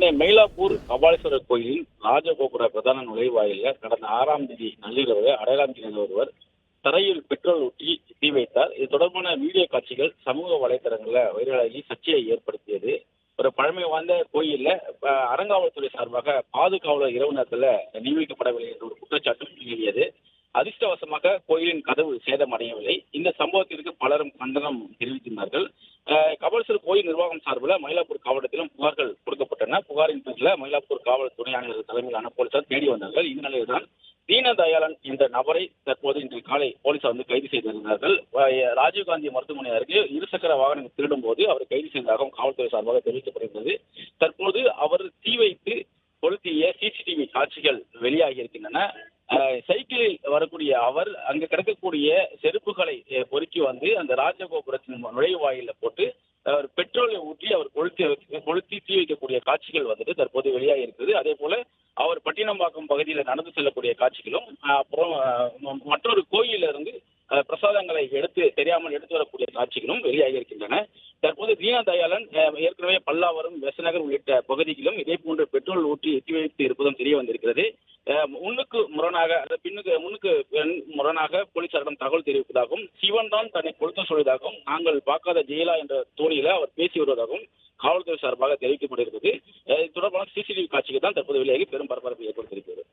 சென்னை மயிலாப்பூர் கபாலீஸ்வரர் கோயிலில் ராஜகோபுர பிரதான நுழைவாயிலில் கடந்த 6ஆம் தேதி நள்ளிரவு அடையாளம் தெரிந்த ஒருவர் தரையில் பெட்ரோல் ஊற்றி தீ வைத்தார். இது தொடர்பான வீடியோ காட்சிகள் சமூக வலைதளங்களில் வைரலாகி சர்ச்சையை ஏற்படுத்தியது. ஒரு பழமை வாய்ந்த கோயில்ல அறங்காவல்துறை சார்பாக பாதுகாவலர் இரவு நேரத்தில் நியமிக்கப்படவில்லை என்ற ஒரு குற்றச்சாட்டும் நிலவியது. அதிர்ஷ்டவசமாக கோயிலின் கதவு சேதமடையவில்லை. இந்த சம்பவத்திற்கு பலரும் கண்டனம் தெரிவித்திருந்தார்கள். கபாலீஸ்வரர் கோயில் நிர்வாகம் சார்பில் மயிலாப்பூர் காவலத்திலும் புகார்கள் கொடுக்கப்பட்டன. புகாரின் பேரில் மயிலாப்பூர் காவல் துணை ஆணையர் தலைமையிலான போலீசார் தேடி வந்தார்கள். இந்த நிலையில்தான் தீனதயாளன் என்ற நபரை தற்போது இன்று காலை போலீசார் கைது செய்திருந்தார்கள். ராஜீவ்காந்தி மருத்துவமனை அருகே இருசக்கர வாகனம் திருடும் போது அவர் கைது செய்ததாகவும் காவல்துறை சார்பாக தெரிவிக்கப்படுகிறது. தற்போது அவர் தீ வைத்து கொளுத்திய சிசிடிவி காட்சிகள் வெளியாகி இருக்கின்றன. சைக்கிளில் வரக்கூடிய அவர் அங்கு கிடக்கக்கூடிய செருப்புகளை பொறுக்கி வந்து அந்த ராஜகோபுரத்தின் நுழைவாயில போட்டு அவர் பெட்ரோலை ஊற்றி அவர் கொளுத்தி தீ வைக்கக்கூடிய காட்சிகள் வந்துட்டு தற்போது வெளியாகி இருக்குது. அதே போல அவர் பட்டினம்பாக்கம் பகுதியில் நடந்து செல்லக்கூடிய காட்சிகளும், அப்புறம் மற்றொரு கோயிலில் இருந்து பிரசாதங்களை தெரியாமல் எடுத்து வரக்கூடிய காட்சிகளும் வெளியாகி இருக்கின்றன. தற்போது தீனதயாளன் ஏற்கனவே பல்லாவரம், வெசநகர் உள்ளிட்ட பகுதிகளிலும் இதே போன்று பெட்ரோல் ஊற்றி தீ வைத்து இருப்பதும் தெரிய வந்திருக்கிறது. முன்னுக்கு முரணாக போலீசாரிடம் தகவல் தெரிவிப்பதாகவும், சிவன் தான் தன்னை கொளுத்த சொல்வதாகவும், நாங்கள் பார்க்காத ஜெயலா என்ற தோணியில அவர் பேசி வருவதாகவும் காவல்துறை சார்பாக தெரிவிக்கப்படுகிறது. இது தொடர்பான சிசிடிவி காட்சிகள் தான் தற்போது வெளியாகி பெரும் பரபரப்பை ஏற்படுத்தியிருக்கிறது.